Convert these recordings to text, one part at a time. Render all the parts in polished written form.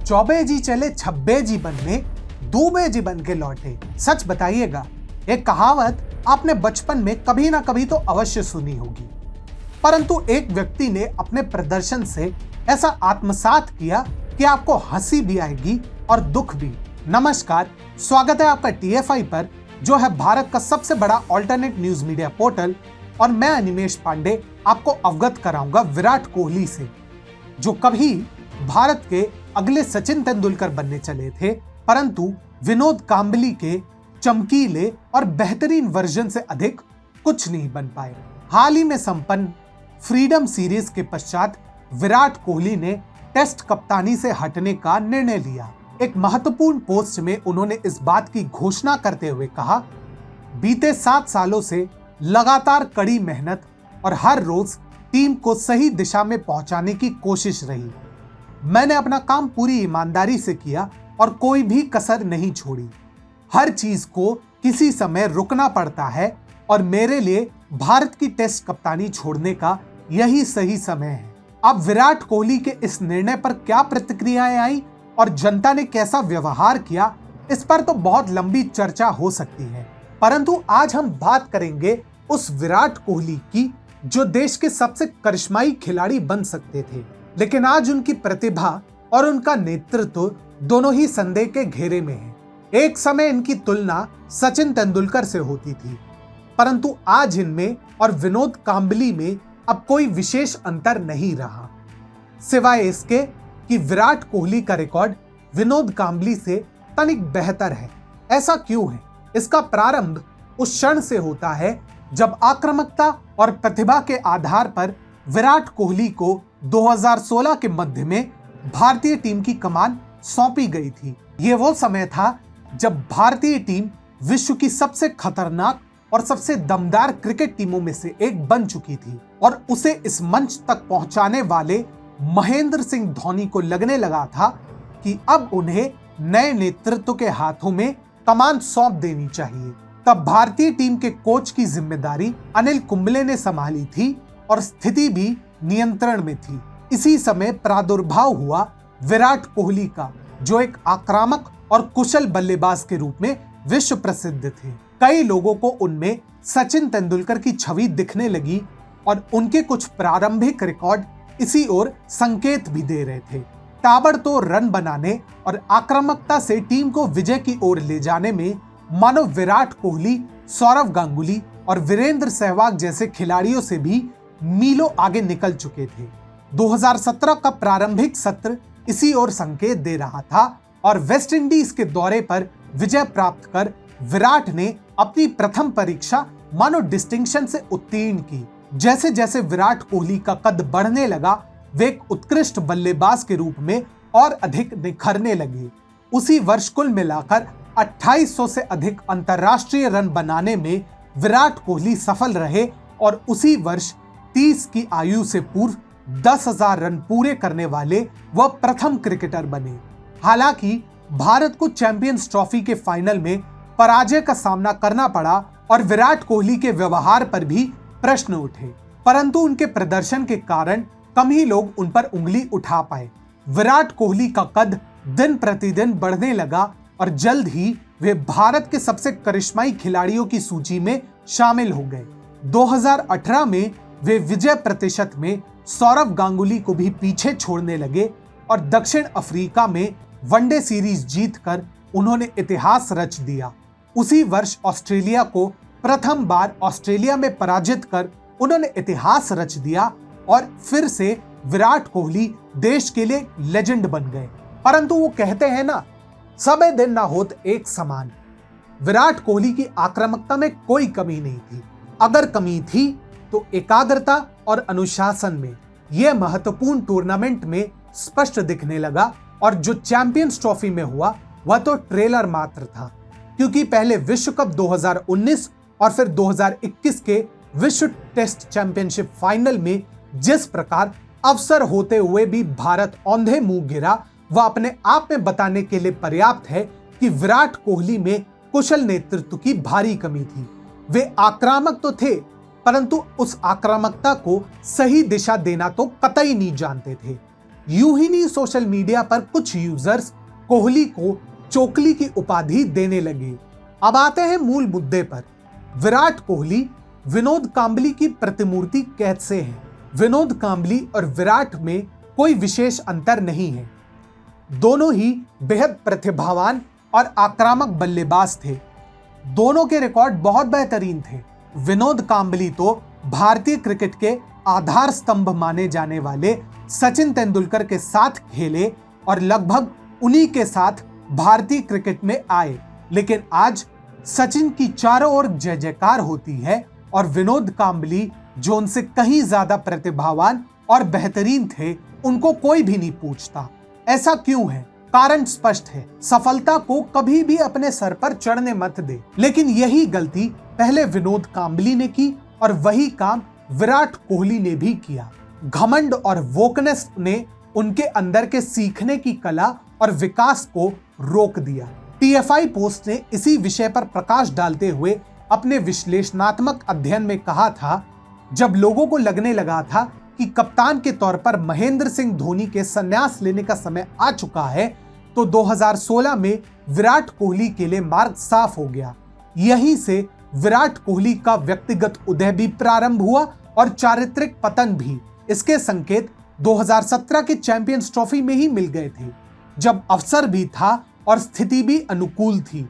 चौबे जी चले छब्बे जी बनने, दूबे जी बन के लौटे। सच बताइएगा, एक कहावत आपने बचपन में कभी ना कभी तो अवश्य सुनी होगी, परंतु एक व्यक्ति ने अपने प्रदर्शन से ऐसा आत्मसात किया कि आपको हंसी भी आएगी और दुख भी। नमस्कार, स्वागत है आपका TFI पर, जो है भारत का सबसे बड़ा ऑल्टरनेट न्यूज मीडिया पोर्टल, और मैं अनिमेश पांडे आपको अवगत कराऊंगा विराट कोहली से, जो कभी भारत के अगले सचिन तेंदुलकर बनने चले थे, परंतु विनोद कांबली के चमकीले और बेहतरीन वर्जन से अधिक कुछ नहीं बन पाए। हाल ही में संपन्न फ्रीडम सीरीज के पश्चात विराट कोहली ने टेस्ट कप्तानी से हटने का निर्णय लिया। एक महत्वपूर्ण पोस्ट में उन्होंने इस बात की घोषणा करते हुए कहा, बीते 7 सालों से लगातार कड़ी मेहनत और हर रोज टीम को सही दिशा में पहुंचाने की कोशिश रही। मैंने अपना काम पूरी ईमानदारी से किया और कोई भी कसर नहीं छोड़ी। हर चीज को किसी समय रुकना पड़ता है और मेरे लिए भारत की टेस्ट कप्तानी छोड़ने का यही सही समय है। अब विराट कोहली के इस निर्णय पर क्या प्रतिक्रियाएं आई और जनता ने कैसा व्यवहार किया, इस पर तो बहुत लंबी चर्चा हो सकती है, परंतु आज हम बात करेंगे उस विराट कोहली की जो देश के सबसे करिश्माई खिलाड़ी बन सकते थे, लेकिन आज उनकी प्रतिभा और उनका नेतृत्व दोनों ही संदेह के घेरे में है। एक समय इनकी तुलना सचिन तेंदुलकर से होती थी, परंतु आज इनमें और विनोद कांबली में अब कोई विशेष अंतर नहीं रहा, सिवाय इसके कि विराट कोहली का रिकॉर्ड विनोद कांबली से तनिक बेहतर है। ऐसा क्यों है? इसका प्रारंभ उस क्षण से होता है जब आक्रामकता और प्रतिभा के आधार पर विराट कोहली को 2016 के मध्य में भारतीय टीम की कमान सौंपी गई थी। ये वो समय था जब भारतीय टीम विश्व की सबसे खतरनाक और सबसे दमदार क्रिकेट टीमों में से एक बन चुकी थी, और उसे इस मंच तक पहुंचाने वाले महेंद्र सिंह धोनी को लगने लगा था कि अब उन्हें नए नेतृत्व के हाथों में कमान सौंप देनी चाहिए। तब भारतीय टीम के कोच की जिम्मेदारी अनिल कुंबले ने संभाली थी और स्थिति भी नियंत्रण में थी। इसी समय प्रादुर्भाव हुआ विराट कोहली का, जो एक आक्रामक और कुशल बल्लेबाज के रूप में विश्व प्रसिद्ध थे। कई लोगों को उनमें सचिन तेंदुलकर की छवि दिखने लगी और उनके कुछ प्रारंभिक रिकॉर्ड इसी ओर संकेत भी दे रहे थे। ताबड़तोड़ रन बनाने और आक्रामकता से टीम को विजय की ओर ले जाने में मानो विराट कोहली, सौरव गांगुली और वीरेंद्र सहवाग जैसे खिलाड़ियों से भी मीलों आगे निकल चुके थे। 2017 का प्रारंभिक सत्र इसी ओर संकेत दे रहा था और वेस्ट इंडीज के दौरे पर विजय प्राप्त कर विराट ने अपनी प्रथम परीक्षा मानो डिस्टिंक्शन से उत्तीर्ण की। जैसे जैसे विराट कोहली का कद बढ़ने लगा, वे एक उत्कृष्ट बल्लेबाज के रूप में और अधिक निखरने लगे। उसी वर्ष कुल मिलाकर 2800 से अधिक अंतर्राष्ट्रीय रन बनाने में विराट कोहली सफल रहे और उसी वर्ष 30 की आयु से पूर्व 10,000 रन पूरे करने वाले वह प्रथम क्रिकेटर बने। हालांकि भारत को चैंपियंस ट्रॉफी के फाइनल में पराजय का सामना करना पड़ा और विराट कोहली के व्यवहार पर भी प्रश्न उठे, परंतु उनके प्रदर्शन के कारण कम ही लोग उन पर उंगली उठा पाए। विराट कोहली का कद दिन प्रतिदिन बढ़ने लगा और जल्द ही वे भारत के सबसे करिश्माई खिलाड़ियों की सूची में शामिल हो गए। 2018 में वे विजय प्रतिशत में सौरव गांगुली को भी पीछे छोड़ने लगे और दक्षिण अफ्रीका में वनडे सीरीज जीतकर उन्होंने इतिहास रच दिया। उसी वर्ष ऑस्ट्रेलिया को प्रथम बार ऑस्ट्रेलिया में पराजित कर उन्होंने इतिहास रच दिया और फिर से विराट कोहली देश के लिए लेजेंड बन गए। परंतु वो कहते हैं ना, सबे दिन ना होत एक समान। विराट कोहली की आक्रामकता में कोई कमी नहीं थी, अगर कमी थी तो एकाग्रता और अनुशासन में। यह महत्वपूर्ण टूर्नामेंट में स्पष्ट दिखने लगा और जो चैंपियंस ट्रॉफी में हुआ वह तो ट्रेलर मात्र था, क्योंकि पहले विश्व कप 2019 और फिर 2021 के विश्व टेस्ट चैंपियनशिप फाइनल में जिस प्रकार अवसर होते हुए भी भारत औंधे मुंह गिरा, वह अपने आप में बताने के लिए पर्याप्त है कि विराट कोहली में कुशल नेतृत्व की भारी कमी थी। वे आक्रामक तो थे, परंतु उस आक्रामकता को सही दिशा देना तो कतई नहीं जानते थे। यूं ही नहीं, सोशल मीडिया पर कुछ यूजर्स कोहली को चोकली की उपाधि देने लगे। अब आते हैं मूल मुद्दे पर। विराट कोहली विनोद कांबली की प्रतिमूर्ति कैसे है? विनोद कांबली और विराट में कोई विशेष अंतर नहीं है। दोनों ही बेहद प्रतिभावान और आक्रामक बल्लेबाज थे। दोनों के रिकॉर्ड बहुत बेहतरीन थे। विनोद कांबली तो भारतीय क्रिकेट के आधार स्तंभ माने जाने वाले सचिन तेंदुलकर के साथ खेले और लगभग उन्हीं के साथ भारतीय क्रिकेट में आए। लेकिन आज सचिन की चारों ओर जय जयकार होती है और विनोद कांबली जो उनसे कहीं ज्यादा प्रतिभावान और बेहतरीन थे, उनको कोई भी नहीं पूछता। ऐसा क्यों है? कारण स्पष्ट है। सफलता को कभी भी अपने सर पर चढ़ने मत दे। लेकिन यही गलती पहले विनोद कांबली ने की और वही काम विराट कोहली ने भी किया। घमंड और वोकनेस ने उनके अंदर के सीखने की कला और विकास को रोक दिया। TFI पोस्ट ने इसी विषय पर प्रकाश डालते हुए अपने विश्लेषणात्मक अध्ययन में कहा था, जब लोगों को लगने लगा था कि कप्तान के तौर पर महेंद्र सिंह धोनी के संन्यास लेने का समय आ चुका है, तो 2016 में विराट कोहली के लिए मार्ग साफ हो गया। यहीं से विराट कोहली का व्यक्तिगत उदय भी प्रारंभ हुआ और चारित्रिक पतन भी। इसके संकेत 2017 के चैंपियंस ट्रॉफी में ही मिल गए थे, जब अवसर भी था और स्थिति भी अनुकूल थी।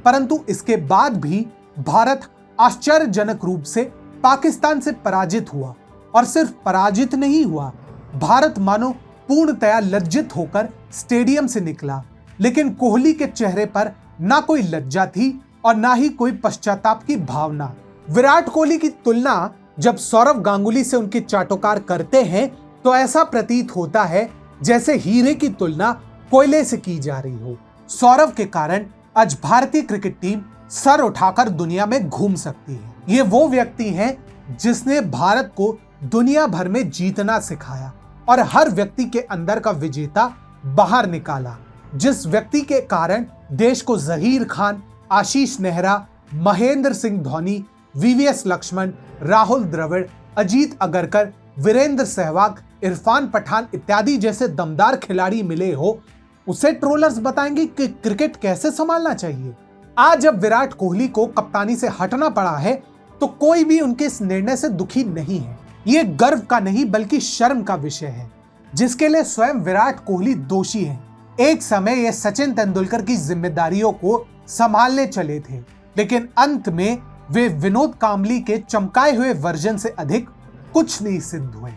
परंतु इसके बाद भी भारत आश्चर्यजनक रूप से पाकिस्तान से पराजित हुआ। और सिर्फ पराजित नहीं हुआ, भारत मानो पूर्णतया लज्जित होकर स्टेडियम से निकला। लेकिन कोहली के चेहरे पर ना कोई लज्जा थी और ना ही कोई पश्चाताप की भावना। विराट कोहली की तुलना जब सौरव गांगुली से उनके चाटुकार करते हैं तो ऐसा प्रतीत होता है जैसे हीरे की तुलना कोयले से की जा रही हो। सौरव के कारण आज भारतीय क्रिकेट टीम सर उठाकर दुनिया में घूम सकती है। ये वो व्यक्ति हैं जिसने भारत को दुनिया भर में जीतना सिखाया और हर व्यक्ति के अंदर का विजेता बाहर निकाला। जिस व्यक्ति के कारण देश को जहीर खान, आशीष नेहरा, महेंद्र सिंह धोनी, VVS लक्ष्मण, राहुल द्रविड़, अजीत अगरकर, वीरेंद्र सहवाग, इरफान पठान इत्यादि जैसे दमदार खिलाड़ी मिले हो, उसे ट्रोलर्स बताएंगे कि क्रिकेट कैसे संभालना चाहिए। आज जब विराट कोहली को कप्तानी से हटना पड़ा है तो कोई भी उनके इस निर्णय से दुखी नहीं है। ये गर्व का नहीं बल्कि शर्म का विषय है, जिसके लिए स्वयं विराट कोहली दोषी हैं। एक समय ये सचिन तेंदुलकर की जिम्मेदारियों को संभालने चले थे, लेकिन अंत में वे विनोद कांबली के चमकाए हुए वर्जन से अधिक कुछ नहीं सिद्ध हुए।